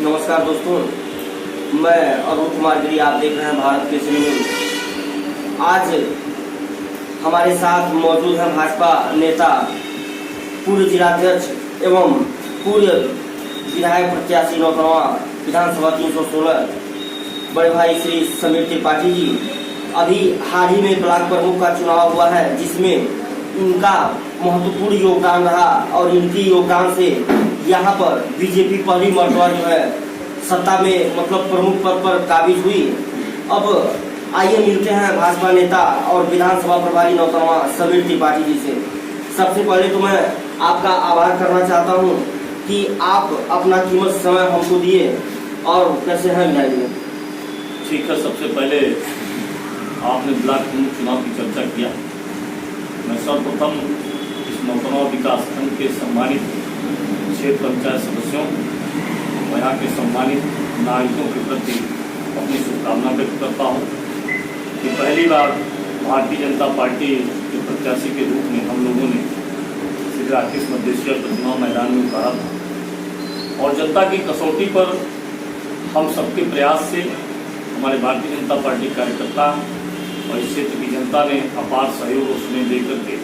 नमस्कार दोस्तों, मैं अरुण कुमार गिरी, आप देख रहे हैं भारत केसरी न्यूज। आज हमारे साथ मौजूद हैं भाजपा नेता, पूर्व जिलाध्यक्ष एवं पूर्व विधायक प्रत्याशी नौतनवा विधानसभा 316 बड़े भाई श्री समीर त्रिपाठी जी। अभी हाल ही में ब्लॉक प्रमुख का चुनाव हुआ है, जिसमें इनका महत्वपूर्ण योगदान रहा और इनकी योगदान से यहाँ पर बीजेपी पहली मर्तबा जो है सत्ता में मतलब प्रमुख पद पर काबिज हुई। अब आइए मिलते हैं भाजपा नेता और विधानसभा प्रभारी नौतनवा समीर त्रिपाठी जी से। सबसे पहले तो मैं आपका आभार करना चाहता हूं कि आप अपना कीमती समय हमको दिए और कैसे हैं मिलाइए। ठीक है, सबसे पहले आपने ब्लॉक प्रमुख चुनाव की चर्चा किया। मैं सर्वप्रथम इस नौतनवा विकास खंड के सम्मानित क्षेत्र पंचायत सदस्यों और यहाँ के सम्मानित नागरिकों के प्रति अपनी शुभकामना व्यक्त करता हूँ कि पहली बार भारतीय जनता पार्टी के प्रत्याशी के रूप में हम लोगों ने श्री राकेश मदेशिया को चुनाव मैदान में उतारा था और जनता की कसौटी पर हम सबके प्रयास से हमारे भारतीय जनता पार्टी कार्यकर्ता और इस क्षेत्र की जनता ने अपार सहयोग और स्नेह देकर के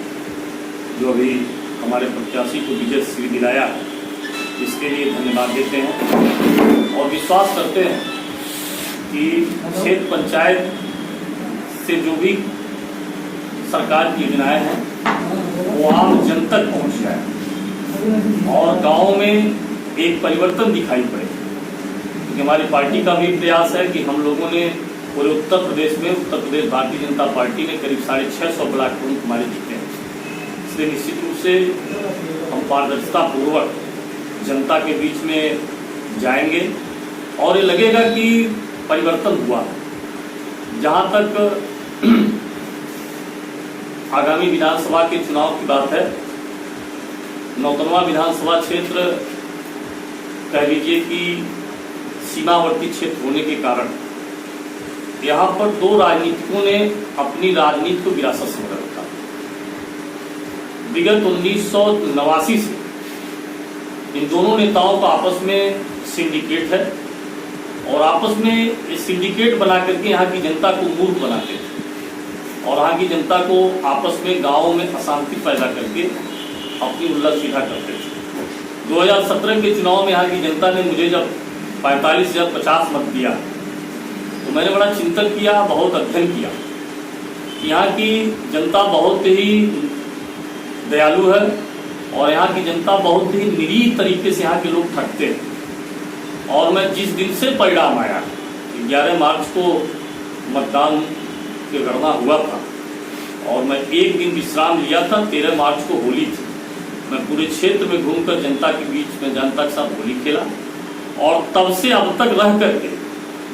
जो अभी हमारे प्रत्याशी को विजय श्री दिलाया, इसके लिए धन्यवाद देते हैं और विश्वास करते हैं कि क्षेत्र पंचायत से जो भी सरकार की योजनाएं हैं वो आम जन तक पहुंच जाए और गाँव में एक परिवर्तन दिखाई पड़े। क्योंकि हमारी पार्टी का भी प्रयास है कि हम लोगों ने पूरे उत्तर प्रदेश में उत्तर प्रदेश भारतीय जनता पार्टी ने करीब 650 ब्लॉक प्रमुख हमारे जीते हैं। इसलिए निश्चित रूप से हम पारदर्शिता पूर्वक जनता के बीच में जाएंगे और ये लगेगा कि परिवर्तन हुआ। जहाँ तक आगामी विधानसभा के चुनाव की बात है, नौतनवा विधानसभा क्षेत्र कह लीजिए कि सीमावर्ती क्षेत्र होने के कारण यहाँ पर दो राजनीतिकों ने अपनी राजनीति को विरासत समझ रखा। विगत 1989 से इन दोनों नेताओं का आपस में सिंडिकेट है और आपस में इस सिंडिकेट बना करके यहाँ की जनता को मूर्ख बनाते थे और यहाँ की जनता को आपस में गाँव में अशांति पैदा करके अपनी उल्लत सीधा करते थे। 2017 के चुनाव में यहाँ की जनता ने मुझे जब 45,050 मत दिया तो मैंने बड़ा चिंतन किया, बहुत अध्ययन किया। यहाँ की जनता बहुत ही दयालु है और यहाँ की जनता बहुत ही निरीह तरीके से यहाँ के लोग ठगते हैं। और मैं जिस दिन से परिणाम आया, 11 मार्च को मतदान की गणना हुआ था और मैं एक दिन विश्राम लिया था। 13 मार्च को होली थी। मैं पूरे क्षेत्र में घूमकर जनता के बीच में जनता के साथ होली खेला और तब से अब तक रह करके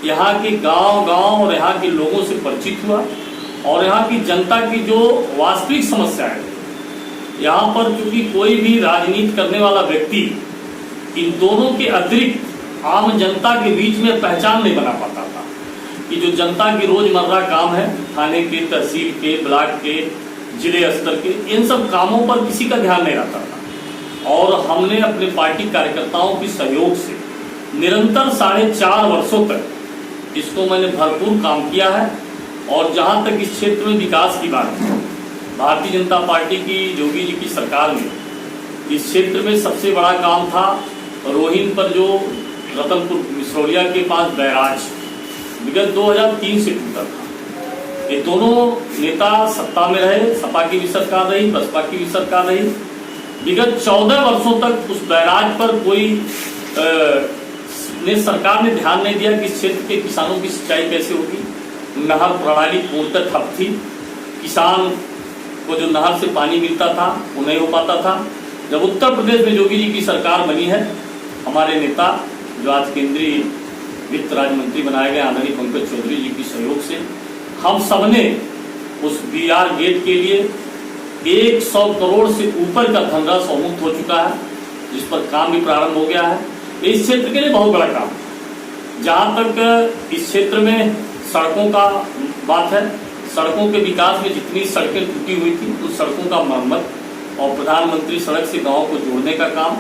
यहाँ के गांव और यहाँ के लोगों से परिचित हुआ और यहाँ की जनता की जो वास्तविक समस्या है, यहाँ पर चूंकि कोई भी राजनीति करने वाला व्यक्ति इन दोनों के अतिरिक्त आम जनता के बीच में पहचान नहीं बना पाता था कि जो जनता की रोजमर्रा काम है, थाने के, तहसील के, ब्लॉक के, जिले स्तर के, इन सब कामों पर किसी का ध्यान नहीं रहता था। और हमने अपने पार्टी कार्यकर्ताओं के सहयोग से निरंतर 4.5 वर्षों तक इसको मैंने भरपूर काम किया है। और जहाँ तक इस क्षेत्र में विकास की बात है, भारतीय जनता पार्टी की योगी जी की सरकार में इस क्षेत्र में सबसे बड़ा काम था रोहिन पर जो रतनपुर मिसरौलिया के पास बैराज विगत 2003 से टूटा था। ये दोनों नेता सत्ता में रहे, सपा की भी सरकार रही, बसपा की भी सरकार रही। विगत 14 वर्षों तक उस बैराज पर कोई सरकार ने ध्यान नहीं दिया कि इस क्षेत्र के किसानों की सिंचाई कैसे होगी। नहर प्रणाली पूर्णतः ठप थी। किसान को जो नहर से पानी मिलता था वो नहीं हो पाता था। जब उत्तर प्रदेश में योगी जी की सरकार बनी है, हमारे नेता जो आज केंद्रीय वित्त राज्य मंत्री बनाए गए आदरणीय पंकज चौधरी जी के सहयोग से हम सबने उस बीआर गेट के लिए 100 करोड़ से ऊपर का धनराशि अवमुक्त हो चुका है, जिस पर काम भी प्रारंभ हो गया है। इस क्षेत्र के लिए बहुत बड़ा काम। जहाँ तक इस क्षेत्र में सड़कों का बात है, सड़कों के विकास में जितनी सड़कें टूटी हुई थी उन सड़कों का मरम्मत और प्रधानमंत्री सड़क से गाँव को जोड़ने का काम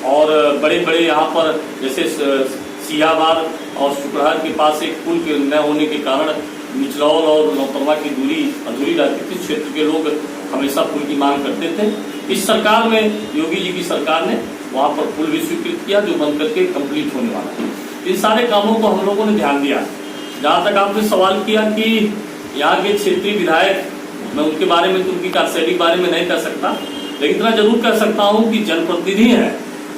और बड़े बड़े यहाँ पर जैसे सियाबाद और शुक्रहर के पास एक पुल के न होने के कारण निचलौल और नौतरवा की दूरी अधूरी रहती थी। क्षेत्र के लोग हमेशा पुल की मांग करते थे। इस सरकार में, योगी जी की सरकार ने वहाँ पर पुल भी स्वीकृत किया, जो बन करके कंप्लीट होने वाला है। इन सारे कामों को हम लोगों ने ध्यान दिया। जहाँ तक आपने सवाल किया कि यहाँ के क्षेत्रीय विधायक, मैं उनके बारे में, उनकी कार्यशैली के बारे में नहीं कह सकता, लेकिन इतना जरूर कह सकता हूँ कि जनप्रतिनिधि है।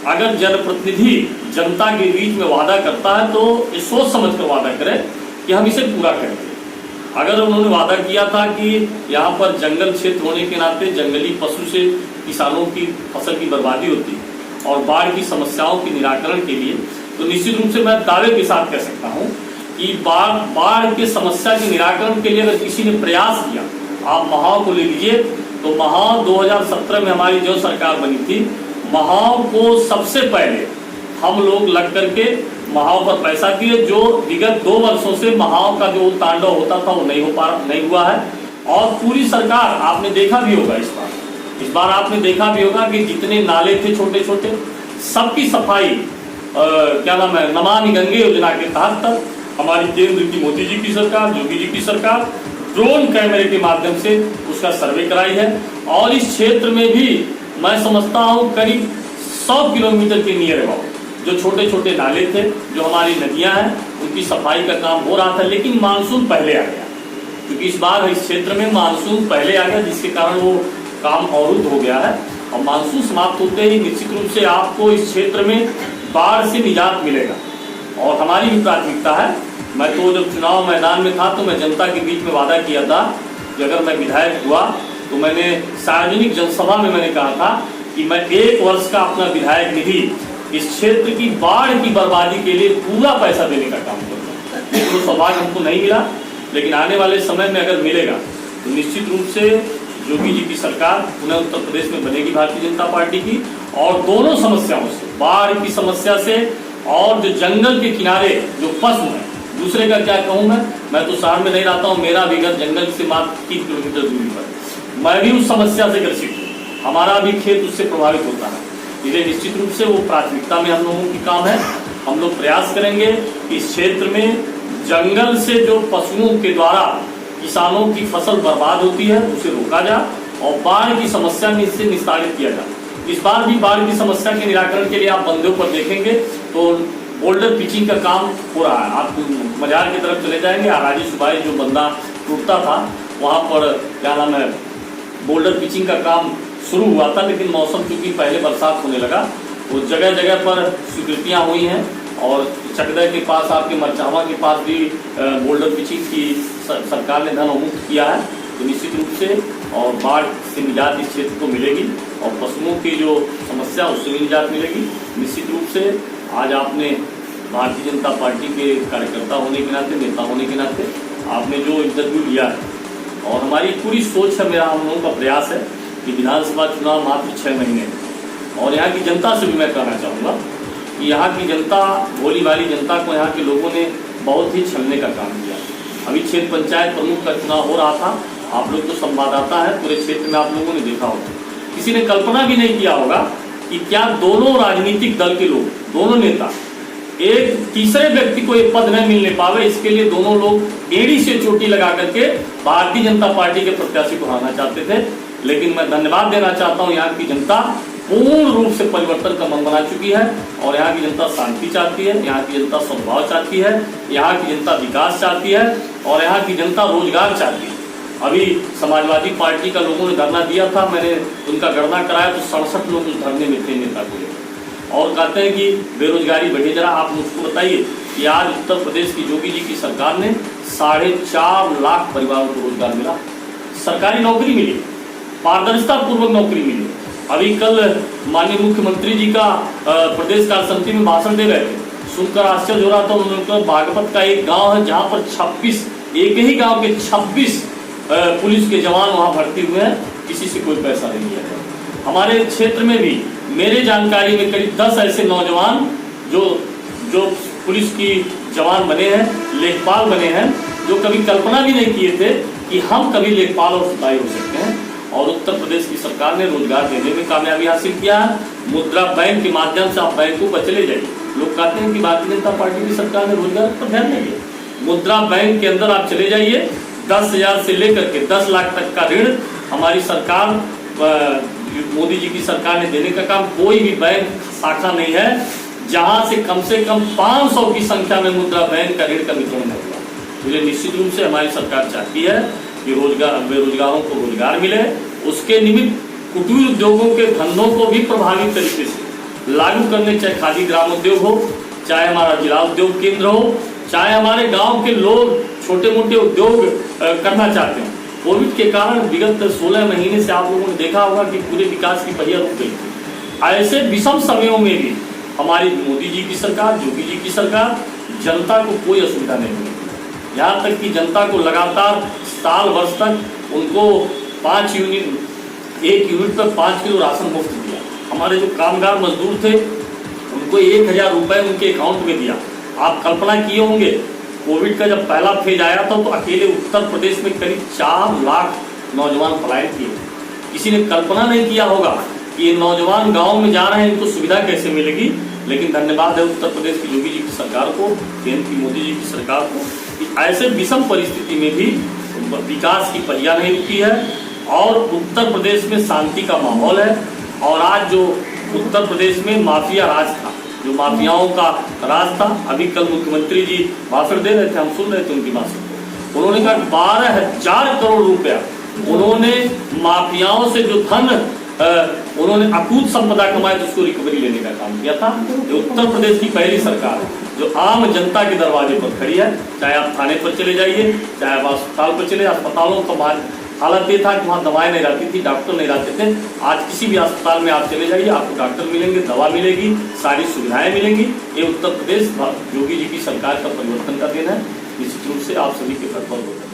अगर जनप्रतिनिधि जनता के बीच में वादा करता है तो ये सोच समझ कर वादा करे कि हम इसे पूरा करेंगे। अगर उन्होंने वादा किया था कि यहाँ पर जंगल क्षेत्र होने के नाते जंगली पशु से किसानों की फसल की बर्बादी होती है और बाढ़ की समस्याओं के निराकरण के लिए, तो निश्चित रूप से मैं दावे के साथ कह सकता हूँ कि बाढ़ के समस्या के निराकरण के लिए अगर किसी ने प्रयास किया, आप महाव को ले लीजिए, तो महाव 2017 में हमारी जो सरकार बनी थी, महाव को सबसे पहले हम लोग लग करके महाव पर पैसा दिए। जो विगत 2 वर्षों से महाव का जो तांडव होता था वो नहीं हुआ है। और पूरी सरकार, आपने देखा भी होगा इस बार आपने देखा भी होगा कि जितने नाले थे छोटे छोटे, सबकी सफाई क्या नाम है, नमामि गंगे योजना के तहत हमारी केंद्र की मोदी जी की सरकार, योगी जी की सरकार ड्रोन कैमरे के माध्यम से उसका सर्वे कराई है। और इस क्षेत्र में भी मैं समझता हूँ करीब 100 किलोमीटर के नियर अबाउट जो छोटे छोटे नाले थे, जो हमारी नदियां हैं, उनकी सफाई का काम हो रहा था। लेकिन मानसून पहले आ गया, क्योंकि इस बार इस क्षेत्र में मानसून पहले आ गया, जिसके कारण वो काम अवरुद्ध हो गया है। और मानसून समाप्त होते ही निश्चित रूप से आपको इस क्षेत्र में बाढ़ से निजात मिलेगा। और हमारी भी प्राथमिकता है। मैं तो जब चुनाव मैदान में था तो मैं जनता के बीच में वादा किया था कि अगर मैं विधायक हुआ तो मैंने सार्वजनिक जनसभा में मैंने कहा था कि मैं 1 वर्ष का अपना विधायक निधि इस क्षेत्र की बाढ़ की बर्बादी के लिए पूरा पैसा देने का काम करूँगा। लेकिन वो सौभाग्य हमको नहीं मिला, लेकिन आने वाले समय में अगर मिलेगा तो निश्चित रूप से योगी जी की सरकार पुनः उत्तर प्रदेश में बनेगी, भारतीय जनता पार्टी की। और दोनों समस्याओं से, बाढ़ की समस्या से और जो जंगल के किनारे जो पशु हैं, दूसरे का क्या कहूँ मैं तो शहर में नहीं रहता हूँ, मेरा भी घर जंगल से मात्र 3 किलोमीटर दूरी पर, मैं भी उस समस्या से ग्रसित हूँ, हमारा भी खेत उससे प्रभावित होता है। इसलिए निश्चित रूप से वो प्राथमिकता में हम लोगों की काम है। हम लोग प्रयास करेंगे कि इस क्षेत्र में जंगल से जो पशुओं के द्वारा किसानों की फसल बर्बाद होती है उसे रोका जाए और बाढ़ की समस्या में इससे निस्तारित किया जाए। इस बार भी बाढ़ की समस्या के निराकरण के लिए आप बंदों पर देखेंगे तो बोल्डर पिचिंग का काम हो रहा है। आप मजार की तरफ चले जाएंगे, आराजी सुबाई जो बंदा टूटता था वहाँ पर क्या नाम है, बोल्डर पिचिंग का काम शुरू हुआ था। लेकिन मौसम चूंकि पहले बरसात होने लगा तो जगह जगह पर स्वीकृतियाँ हुई हैं और चकदह के पास, आपके मरचावा के पास भी बोल्डर पिचिंग की सरकार ने धन मुक्त किया है। तो निश्चित रूप से और बाढ़ से निजात इस क्षेत्र को मिलेगी और पशुओं की जो समस्या उससे भी निजात मिलेगी। निश्चित रूप से आज आपने भारतीय जनता पार्टी के कार्यकर्ता होने के नाते, नेता होने के नाते आपने जो इंटरव्यू लिया है और हमारी पूरी सोच है, मेरा हम लोगों का प्रयास है कि विधानसभा चुनाव मात्र 6 महीने और यहाँ की जनता से भी मैं कहना चाहूँगा कि यहाँ की जनता, भोली भाली जनता को यहाँ के लोगों ने बहुत ही छलने का काम किया। अभी क्षेत्र पंचायत प्रमुख का चुनाव हो रहा था, आप लोग तो संवाददाता है, पूरे क्षेत्र में आप लोगों ने देखा होगा। किसी ने कल्पना भी नहीं किया होगा कि क्या दोनों राजनीतिक दल के लोग, दोनों नेता एक तीसरे व्यक्ति को एक पद न मिलने पावे, इसके लिए दोनों लोग एड़ी से चोटी लगा करके भारतीय जनता पार्टी के प्रत्याशी को हराना चाहते थे। लेकिन मैं धन्यवाद देना चाहता हूँ, यहाँ की जनता पूर्ण रूप से परिवर्तन का मन बना चुकी है और यहाँ की जनता शांति चाहती है, यहाँ की जनता सद्भाव चाहती है, यहाँ की जनता विकास चाहती है और यहाँ की जनता रोजगार चाहती है। अभी समाजवादी पार्टी का लोगों ने धरना दिया था, मैंने उनका गणना कराया तो 67 लोग उस धरने में थे नेता को लेकर और कहते हैं कि बेरोजगारी बढ़ी। जरा आप मुझको बताइए कि आज उत्तर प्रदेश की योगी जी की सरकार ने 4.5 लाख परिवारों को रोजगार मिला, सरकारी नौकरी मिली, पारदर्शिता पूर्वक नौकरी मिली। अभी कल माननीय मुख्यमंत्री जी का प्रदेश कार्य समिति में भाषण दे रहे थे, सुनकर आश्चर्य हो रहा था। उन्होंने बागपत का एक गांव है जहां पर 26, एक ही गांव के 26 पुलिस के जवान वहां भर्ती हुए हैं, किसी से कोई पैसा नहीं लिया है। हमारे क्षेत्र में भी मेरे जानकारी में करीब 10 ऐसे नौजवान जो पुलिस की जवान बने हैं, लेखपाल बने हैं, जो कभी कल्पना भी नहीं किए थे कि हम कभी लेखपाल और सिपाही हो सकते हैं। और उत्तर प्रदेश की सरकार ने रोजगार देने में कामयाबी हासिल किया है। मुद्रा बैंक के माध्यम से आप बैंकों पर चले जाइए, लोग कहते हैं कि भारतीय जनता पार्टी की सरकार ने रोजगार पर ध्यान नहीं दिया। मुद्रा बैंक के अंदर आप चले जाइए, 10,000 से लेकर के 10 लाख तक का ऋण हमारी सरकार, मोदी जी की सरकार ने देने का काम। कोई भी बैंक शाखा नहीं है जहां से कम 500 की संख्या में मुद्रा बैंक का ऋण का वितरण नहीं हुआ। मुझे निश्चित रूप से हमारी सरकार चाहती है कि बेरोजगारों को रोजगार मिले, उसके निमित्त कुटीर उद्योगों के धंधों को भी प्रभावी तरीके से लागू करने, चाहे खादी ग्राम उद्योग हो, चाहे हमारा जिला उद्योग केंद्र हो, चाहे हमारे गांव के लोग छोटे मोटे उद्योग करना चाहते हैं। कोविड के कारण विगत 16 महीने से आप लोगों ने देखा होगा कि पूरे विकास की पहिया रुक गई थी। ऐसे विषम समयों में भी हमारी मोदी जी की सरकार, योगी जी की सरकार, जनता को कोई असुविधा नहीं हुई। यहाँ तक कि जनता को लगातार साल वर्ष तक उनको 1 यूनिट पर 5 किलो राशन मुफ्त दिया। हमारे जो कामगार मजदूर थे उनको 1,000 रुपये उनके अकाउंट में दिया। आप कल्पना किए होंगे, कोविड का जब पहला फेज आया था तो अकेले उत्तर प्रदेश में करीब 4 लाख नौजवान पलायन किए। किसी ने कल्पना नहीं किया होगा कि ये नौजवान गांव में जा रहे हैं, इनको सुविधा कैसे मिलेगी। लेकिन धन्यवाद है उत्तर प्रदेश की योगी जी की सरकार को, केंद्र की मोदी जी की सरकार को, कि ऐसे विषम परिस्थिति में भी विकास की पहिया नहीं रुकी है और उत्तर प्रदेश में शांति का माहौल है। और आज जो उत्तर प्रदेश में माफिया राज था, जो माफियाओं का राज था, अभी कल मुख्यमंत्री जी भाषण दे रहे थे, हम सुन रहे थे उनकी भाषण। उन्होंने कहा 12,000 करोड़ रुपया उन्होंने माफियाओं से जो धन उन्होंने अकूत संपदा कमाई तो उसको रिकवरी लेने का काम किया था। जो उत्तर प्रदेश की पहली सरकार है जो आम जनता के दरवाजे पर खड़ी है। चाहे आप थाने पर चले जाइए, चाहे आप अस्पताल पर चले, अस्पतालों का हालत ये था कि वहाँ दवाएं नहीं रहती थी, डॉक्टर नहीं रहते थे। आज किसी भी अस्पताल में आप चले जाइए, आपको डॉक्टर मिलेंगे, दवा मिलेगी, सारी सुविधाएं मिलेंगी। ये उत्तर प्रदेश योगी जी की सरकार का परिवर्तन का दिन है। निश्चित रूप से आप सभी के घर पर होगा।